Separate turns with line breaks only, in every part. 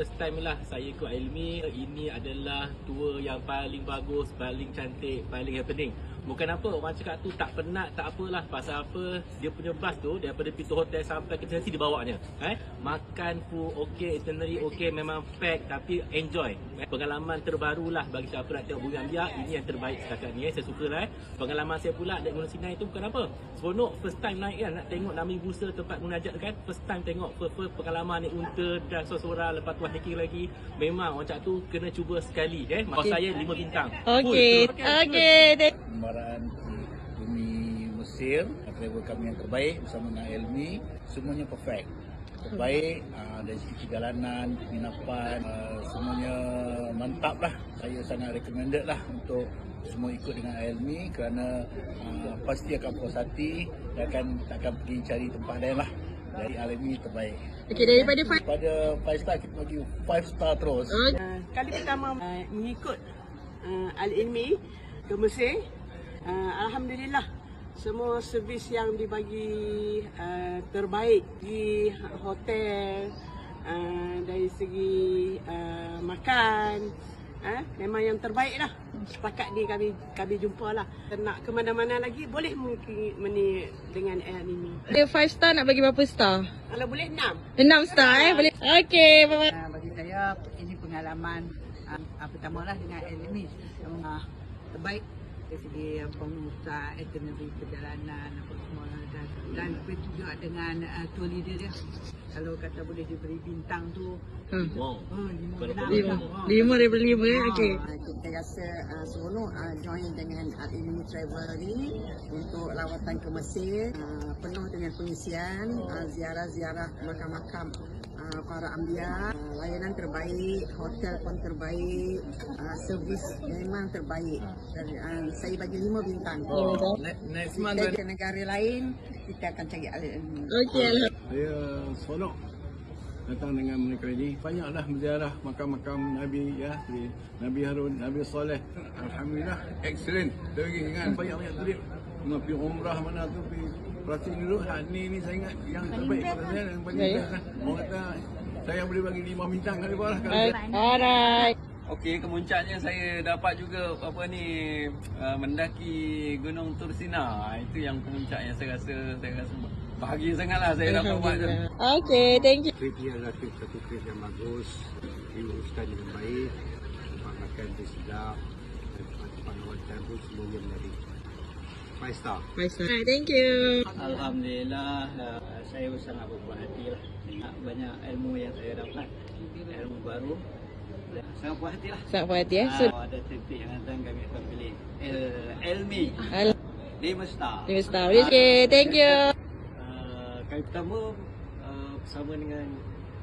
first time lah saya ikut Elmi. Ini adalah tour yang paling bagus, paling cantik, paling happening. Bukan apa, orang cakap tu tak penat, tak apalah. Pasal apa, dia punya bus tu daripada pintu hotel sampai ke destinasi dibawanya. Makan food okey, itinerary okey, memang pack tapi enjoy. Pengalaman terbaru lah bagi siapa nak tengok Bumi Ambia. Ini yang terbaik setakat ni. Saya suka lah. Pengalaman saya pula naik Gunung Sinai tu bukan apa. Seronok first time naik kan, nak tengok Nami Busa tempat munajat kan. First time tengok first pengalaman naik unta dan sora-sora, lepas tu hiking lagi. Memang orang cakap tu kena cuba sekali. Kalau saya 5 bintang.
Okey.
Pembaraan Bumi Mesir, travel kami yang terbaik bersama dengan Elmi, semuanya perfect. Terbaik dari segi perjalanan, penginapan, semuanya mantap lah. Saya sangat recommended lah untuk semua ikut dengan Elmi kerana pasti akan puas hati dan takkan pergi cari tempat lain lah. Dari Elmi terbaik.
Okey, daripada
5 star kita bagi 5 star terus.
Kali pertama mengikut Al-Ilmi ke Mesir, alhamdulillah semua servis yang dibagi terbaik di hotel, dari segi makan, memang yang terbaik lah. Setakat ni kami jumpa lah. Nak ke mana-mana lagi boleh mungkin dengan Al-Ilmi.
Dia 5 star nak bagi berapa star?
Kalau boleh 6.
6 star boleh. Okey,
Bagi saya ini pengalaman pertama lah dengan Elmi yang terbaik dari segi pengusaha, itinerary perjalanan apa semua, dan juga dengan tour leader dia. Kalau kata boleh diberi bintang tu 5
daripada 5 okey.
Kita rasa seronok join dengan Al-Ilmi Travel ni untuk lawatan ke Mesir, penuh dengan pengisian, ziarah-ziarah makam-makam para Ambia, layanan terbaik, hotel pun terbaik, servis memang terbaik. Dan saya bagi 5 bintang.
Next month
Ke negara lain kita akan cari Al-Ilmi.
Okey,
Saya seronok datang dengan mereka ini. Banyaklah menziarah makam-makam Nabi ya, Nabi Harun, Nabi Saleh. Alhamdulillah, excellent. Lagi kan banyak-banyak trip. Pergi umrah mana tu, pergi Prasin dulu. Ni saya ingat yang terbaik pada saya yang paling best lah. Orang kata saya boleh bagi 5 bintang kali lah kalau
alright.
Okey, kemuncaknya saya dapat juga mendaki Gunung Tursina. Itu yang kemuncak yang saya rasa bahagia sangatlah saya dapat buat tu.
Okey, thank you.
trip ni adalah satu trip yang bagus, diuruskan dengan baik, tempat makan tu sedap, dan tempat lawatan pun semuanya menarik. 5 star.
5 star. Thank you.
Alhamdulillah, saya sangat berpuas hati lah. Banyak ilmu yang saya dapat, ilmu baru. Sangat puas hati lah.
Sangat puas hati
Ada titik yang datang kami akan pilih Elmi 5 star.
5 star. Okey, thank you.
Kali pertama bersama dengan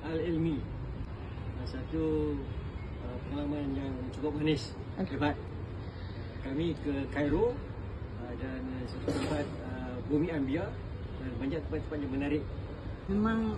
Al-Ilmi. Satu pengalaman yang cukup manis, hebat. Kami ke Cairo dan satu tempat Bumi Ambia dan banyak tempat-tempat yang menarik.
Memang